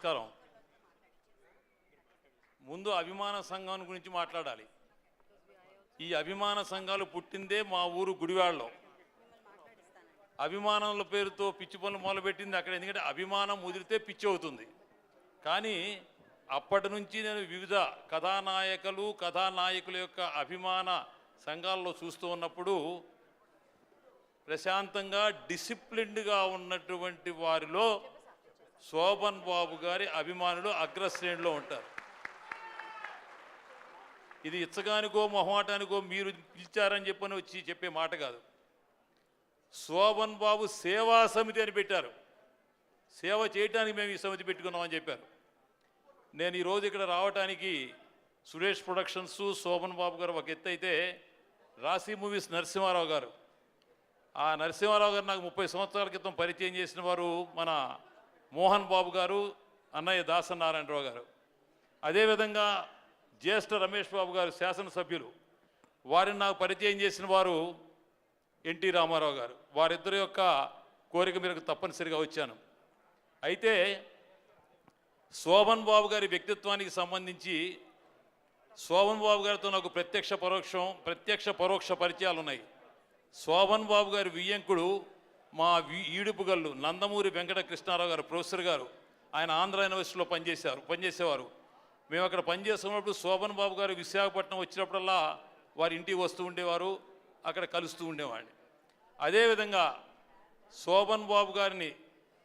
నమస్కారం. ముందు అభిమాన సంఘం గురించి మాట్లాడాలి. ఈ అభిమాన సంఘాలు పుట్టిందే మా ఊరు గుడివాడలో. అభిమానంల పేరుతో పిచ్చి పనులు మొదలుపెట్టింది అక్కడ. ఎందుకంటే అభిమానం ముదిరితే పిచ్చి అవుతుంది. కానీ అప్పటి నుంచి నేను వివిధ కథానాయకుల యొక్క అభిమాన సంఘాల్లో చూస్తూ ఉన్నప్పుడు ప్రశాంతంగా డిసిప్లిన్డ్గా ఉన్నటువంటి వారిలో శోభన్ బాబు గారి అభిమానులు అగ్రశ్రేణిలో ఉంటారు. ఇది ఇచ్చగానికో మొహమాటానికో మీరు పిలిచారని చెప్పని వచ్చి చెప్పే మాట కాదు. శోభన్ బాబు సేవా సమితి అని పెట్టారు. సేవ చేయడానికి మేము ఈ సమితి పెట్టుకున్నామని చెప్పారు. నేను ఈరోజు ఇక్కడ రావడానికి సురేష్ ప్రొడక్షన్స్ శోభన్ బాబు గారు ఒక ఎత్తు అయితే, రాశి మూవీస్ నరసింహారావు గారు, ఆ నరసింహారావు గారు నాకు 30 సంవత్సరాల క్రితం పరిచయం చేసిన వారు మన మోహన్ బాబు గారు, అన్నయ్య దాసనారాయణరావు గారు. అదేవిధంగా జ్యేష్ఠ రమేష్ బాబు గారు శాసనసభ్యులు, వారిని నాకు పరిచయం చేసిన వారు ఎన్టీ రామారావు గారు. వారిద్దరి యొక్క కోరిక మేరకు తప్పనిసరిగా వచ్చాను. అయితే శోభన్ బాబు గారి వ్యక్తిత్వానికి సంబంధించి శోభన్ బాబు గారితో నాకు ప్రత్యక్ష పరోక్ష పరిచయాలు ఉన్నాయి. శోభన్ బాబు గారి వియ్యంకుడు మా ఈడుపుగల్లు నందమూరి వెంకట కృష్ణారావు గారు, ప్రొఫెసర్ గారు. ఆయన ఆంధ్ర యూనివర్సిటీలో పనిచేసేవారు. మేము అక్కడ పనిచేస్తున్నప్పుడు శోభన్ బాబు గారు విశాఖపట్నం వచ్చినప్పుడల్లా వారి ఇంటికి వస్తూ ఉండేవారు, అక్కడ కలుస్తూ ఉండేవాడిని. అదేవిధంగా శోభన్ బాబు గారిని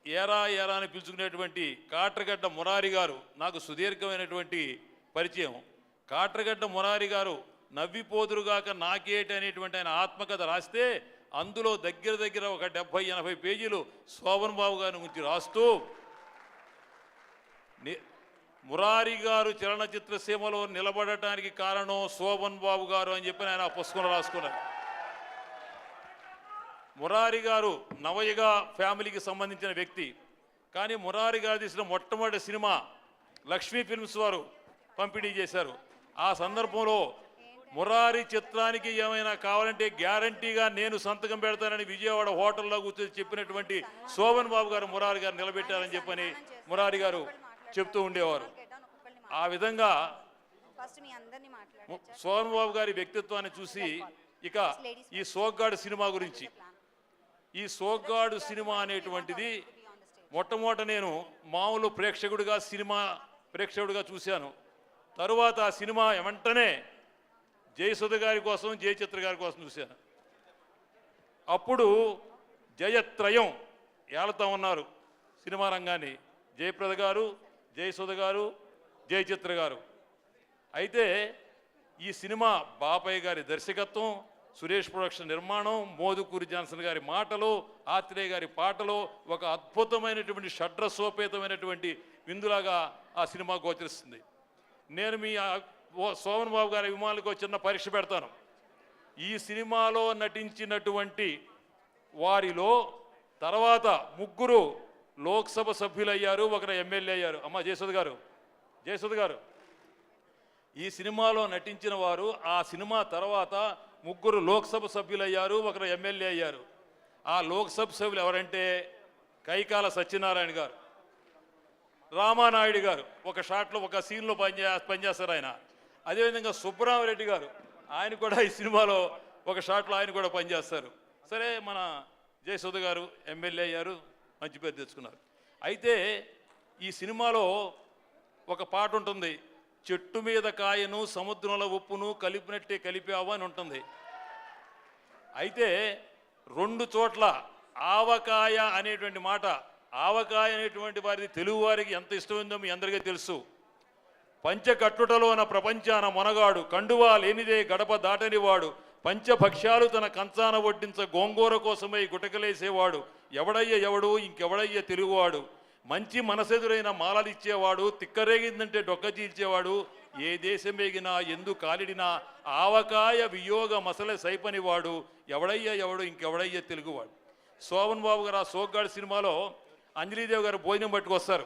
ఏరా అని పిలుచుకునేటువంటి కాట్రగడ్డ మురారి గారు నాకు సుదీర్ఘమైనటువంటి పరిచయం. కాట్రగడ్డ మురారి గారు నవ్విపోదురుగాక నాకేటి అనేటువంటి ఆయన ఆత్మకథ రాస్తే అందులో దగ్గర ఒక 70-80 పేజీలు శోభన్ బాబు గారి గురించి రాస్తూ, మురారి గారు చలనచిత్ర సీమలో నిలబడటానికి కారణం శోభన్ బాబు గారు అని చెప్పి ఆయన పుస్తకంలో రాసుకున్నారు. మురారి గారు నవయుగ ఫ్యామిలీకి సంబంధించిన వ్యక్తి. కానీ మురారి గారు తీసిన మొట్టమొదటి సినిమా లక్ష్మీ ఫిల్మ్స్ వారు పంపిణీ చేశారు. ఆ సందర్భంలో మురారి చిత్రానికి ఏమైనా కావాలంటే గ్యారంటీగా నేను సంతకం పెడతానని విజయవాడ హోటల్లో కూర్చొని చెప్పినటువంటి శోభన్ బాబు గారు మురారి గారు నిలబెట్టారని చెప్పని మురారి గారు చెప్తూ ఉండేవారు. ఆ విధంగా శోభన్ బాబు గారి వ్యక్తిత్వాన్ని చూసి ఇక ఈ సోగ్గాడు సినిమా గురించి, ఈ సోగ్గాడు సినిమా అనేటువంటిది మొట్టమొదట నేను మామూలు సినిమా ప్రేక్షకుడిగా చూశాను. తరువాత ఆ సినిమా వెంటనే జయసుధ గారి కోసం, జయచిత్ర గారి కోసం చూశాను. అప్పుడు జయత్రయం ఏళ్తా ఉన్నారు సినిమా రంగాన్ని. జయప్రద గారు, జయసుధ గారు, జయచిత్ర గారు. అయితే ఈ సినిమా బాపయ్య గారి దర్శకత్వం, సురేష్ ప్రొడక్షన్ నిర్మాణం, మోదుకూరి జాన్సన్ గారి మాటలు, ఆత్రేయ గారి పాటలు, ఒక అద్భుతమైనటువంటి షడ్రసోపేతమైనటువంటి విందులాగా ఆ సినిమా గోచరిస్తుంది. నేను మీ శోభన్ బాబు గారి అభిమానులకు చిన్న పరీక్ష పెడతాను. ఈ సినిమాలో నటించినటువంటి వారిలో తర్వాత 3 లోక్సభ సభ్యులయ్యారు, 1 ఎమ్మెల్యే అయ్యారు. అమ్మ జయసుధ గారు ఈ సినిమాలో నటించిన వారు ఆ సినిమా తర్వాత 3 లోక్సభ సభ్యులయ్యారు, 1 ఎమ్మెల్యే అయ్యారు. ఆ లోక్సభ సభ్యులు ఎవరంటే కైకాల సత్యనారాయణ గారు, రామానాయుడు గారు, ఒక షాట్లో ఒక సీన్లో పనిచేస్తారు ఆయన. అదేవిధంగా సుబ్బరామరెడ్డి గారు, ఆయన కూడా ఈ సినిమాలో ఒక షాట్లో ఆయన కూడా పనిచేస్తారు. సరే, మన జయసుధ గారు ఎమ్మెల్యే అయ్యారు, మంచి పేరు తెచ్చుకున్నారు. అయితే ఈ సినిమాలో ఒక పాట ఉంటుంది, చెట్టు మీద కాయను సముద్రంలో ఉప్పును కలిపినట్టే కలిపావు అని ఉంటుంది. అయితే 2 చోట్ల ఆవకాయ అనేటువంటి మాట, ఆవకాయ అనేటువంటి వారిది తెలుగు వారికి ఎంత ఇష్టమైందో మీ అందరికీ తెలుసు. పంచకట్టుటలోన ప్రపంచాన మొనగాడు, కండువా లేనిదే గడప దాటనివాడు, పంచభక్ష్యాలు తన కంచాన వడ్డించ గోంగూర కోసమై గుటకలేసేవాడు, ఎవడు ఇంకెవడయ్య తెలుగువాడు, మంచి మనసెదురైన మాలలిచ్చేవాడు, తిక్కరేగిందంటే డొక్క చీల్చేవాడు, ఏ దేశమేగినా ఎందు కాలిడినా ఆవకాయ వియోగ మసల సైపనివాడు, ఎవడు ఇంకెవడయ్య తెలుగువాడు. శోభన్ బాబు గారు ఆ సోగ్గాడు సినిమాలో అంజలీదేవి గారు భోజనం పట్టుకొస్తారు.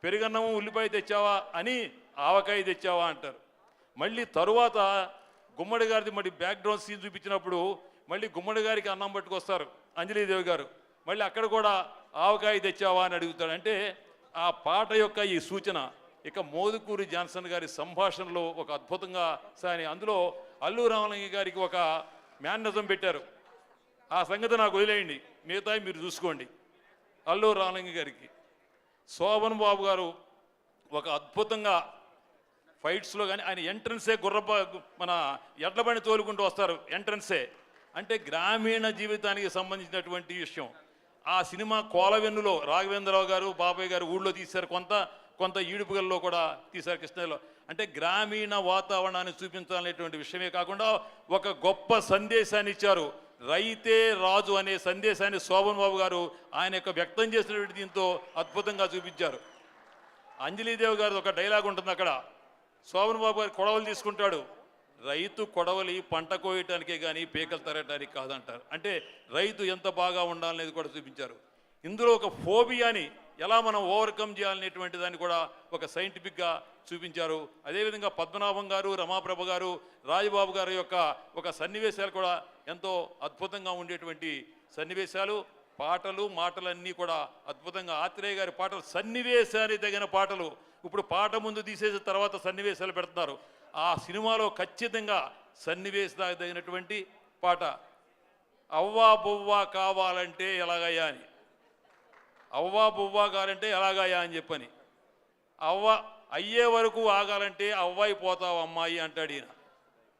పెరుగన్నము ఉల్లిపాయ తెచ్చావా అని ఆవకాయ తెచ్చావా అంటారు. మళ్ళీ తరువాత గుమ్మడి గారిది మళ్ళీ బ్యాక్గ్రౌండ్ సీన్ చూపించినప్పుడు మళ్ళీ గుమ్మడి గారికి అన్నం పట్టుకొస్తారు అంజలీదేవి గారు. మళ్ళీ అక్కడ కూడా ఆవకాయ తెచ్చావా అని అడుగుతాడు. అంటే ఆ పాట యొక్క ఈ సూచన ఇక మోదుకూరి జాన్సన్ గారి సంభాషణలో ఒక అద్భుతంగా సాని. అందులో అల్లు రామలింగ గారికి ఒక మేనరిజం పెట్టారు. ఆ సంగతి నాకు వదిలేయండి, మిగతా మీరు చూసుకోండి. అల్లు రామలింగ గారికి శోభన్ బాబు గారు ఒక అద్భుతంగా ఫైట్స్లో కానీ ఆయన ఎంట్రన్సే మన ఎడ్లబండి తోలుకుంటూ వస్తారు. ఎంట్రన్సే అంటే గ్రామీణ జీవితానికి సంబంధించినటువంటి విషయం. ఆ సినిమా కోలవెన్నులో రాఘవేంద్రరావు గారు బాబాయ్ గారు ఊళ్ళో తీశారు, కొంత ఈడుపుగల్లో కూడా తీశారు కృష్ణలో. అంటే గ్రామీణ వాతావరణాన్ని చూపించాలనేటువంటి విషయమే కాకుండా ఒక గొప్ప సందేశాన్ని ఇచ్చారు. రైతే రాజు అనే సందేశాన్ని శోభన్ బాబు గారు ఆయన యొక్క వ్యక్తం చేసినటువంటి దీంతో అద్భుతంగా చూపించారు. అంజలీదేవి గారు ఒక డైలాగ్ ఉంటుంది అక్కడ. శోభన్ బాబు గారు కొడవలు తీసుకుంటాడు. రైతు కొడవలి పంట కోయటానికే కానీ పీకలు తరగటానికి కాదంటారు. అంటే రైతు ఎంత బాగా ఉండాలనేది కూడా చూపించారు. ఇందులో ఒక ఫోబియాని ఎలా మనం ఓవర్కమ్ చేయాలనేటువంటి దాన్ని కూడా ఒక సైంటిఫిక్గా చూపించారు. అదేవిధంగా పద్మనాభం గారు, రమాప్రభ గారు, రాజబాబు గారి యొక్క ఒక సన్నివేశాలు కూడా ఎంతో అద్భుతంగా ఉండేటువంటి సన్నివేశాలు. పాటలు మాటలన్నీ కూడా అద్భుతంగా. ఆత్రేయ గారి పాటలు సన్నివేశానికి తగిన పాటలు. ఇప్పుడు పాట ముందు తీసేసిన తర్వాత సన్నివేశాలు పెడుతున్నారు. ఆ సినిమాలో ఖచ్చితంగా సన్నివేశానికి తగినటువంటి పాట. అవ్వా బొవ్వా కావాలంటే ఎలాగయ్యా అని, అవ్వా బొవ్వా కావాలంటే ఎలాగయ్యా అని చెప్పని, అవ్వ అయ్యే వరకు ఆగాలంటే అవ్వాయి పోతావు అమ్మాయి అంటాడు ఈయన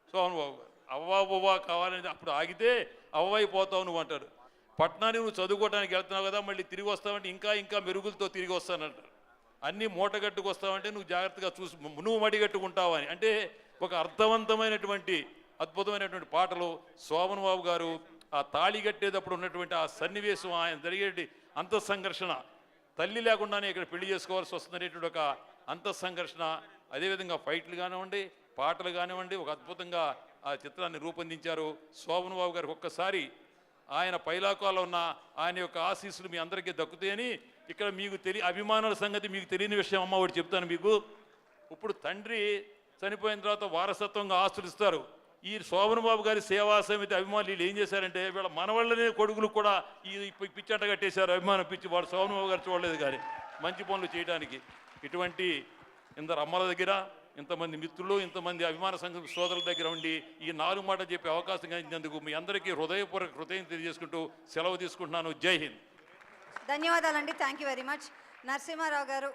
శోభన్ బాబు గారు. అవ్వా బొవ్వా కావాలంటే అప్పుడు ఆగితే అవ్వాయి పోతావు నువ్వు అంటాడు. పట్టణానికి నువ్వు చదువుకోవడానికి వెళ్తున్నావు కదా, మళ్ళీ తిరిగి వస్తావంటే ఇంకా మెరుగులతో తిరిగి వస్తానంటారు. అన్నీ మూటగట్టుకు వస్తావంటే నువ్వు జాగ్రత్తగా చూసి నువ్వు మడిగట్టుకుంటావు అని. అంటే ఒక అర్థవంతమైనటువంటి అద్భుతమైనటువంటి పాటలు. శోభన్ బాబు గారు ఆ తాళి కట్టేటప్పుడు ఉన్నటువంటి ఆ సన్నివేశం, ఆయన జరిగేటి అంతఃసంఘర్షణ, తల్లి లేకుండానే ఇక్కడ పెళ్లి చేసుకోవాల్సి వస్తుందనేటువంటి ఒక అంతఃసంఘర్షణ, అదేవిధంగా ఫైట్లు కానివ్వండి, పాటలు కానివ్వండి, ఒక అద్భుతంగా ఆ చిత్రాన్ని రూపొందించారు. శోభన్ బాబు గారికి ఒక్కసారి ఆయన పైలాకాలో ఉన్న ఆయన యొక్క ఆశీస్సులు మీ అందరికీ దక్కుతాయని ఇక్కడ మీకు అభిమానుల సంగతి మీకు తెలియని విషయం అమ్మ ఒకటి చెప్తాను మీకు. ఇప్పుడు తండ్రి చనిపోయిన తర్వాత వారసత్వంగా ఆస్తులు ఇస్తారు. ఈ శోభన్ బాబు గారి సేవా సమితి అభిమానులు వీళ్ళు ఏం చేశారంటే వీళ్ళ మనవాళ్ళనే కొడుకులు కూడా ఈ పిచ్చంట కట్టేశారు. అభిమానం పిచ్చి. వాడు శోభన్ బాబు గారు చూడలేదు కానీ మంచి పనులు చేయడానికి. ఇటువంటి ఇందరు అమ్మల దగ్గర, ఇంతమంది మిత్రులు, ఇంతమంది అభిమాన సంఘం సోదరుల దగ్గర ఉండి ఈ 4 మాటలు చెప్పే అవకాశం కలిగినందుకు మీ అందరికీ హృదయపూర్వక కృతజ్ఞతలు తెలియజేసుకుంటూ సెలవు తీసుకుంటున్నాను. జై హింద్. ధన్యవాదాలండి. Thank you very much. Narasimharao గారు.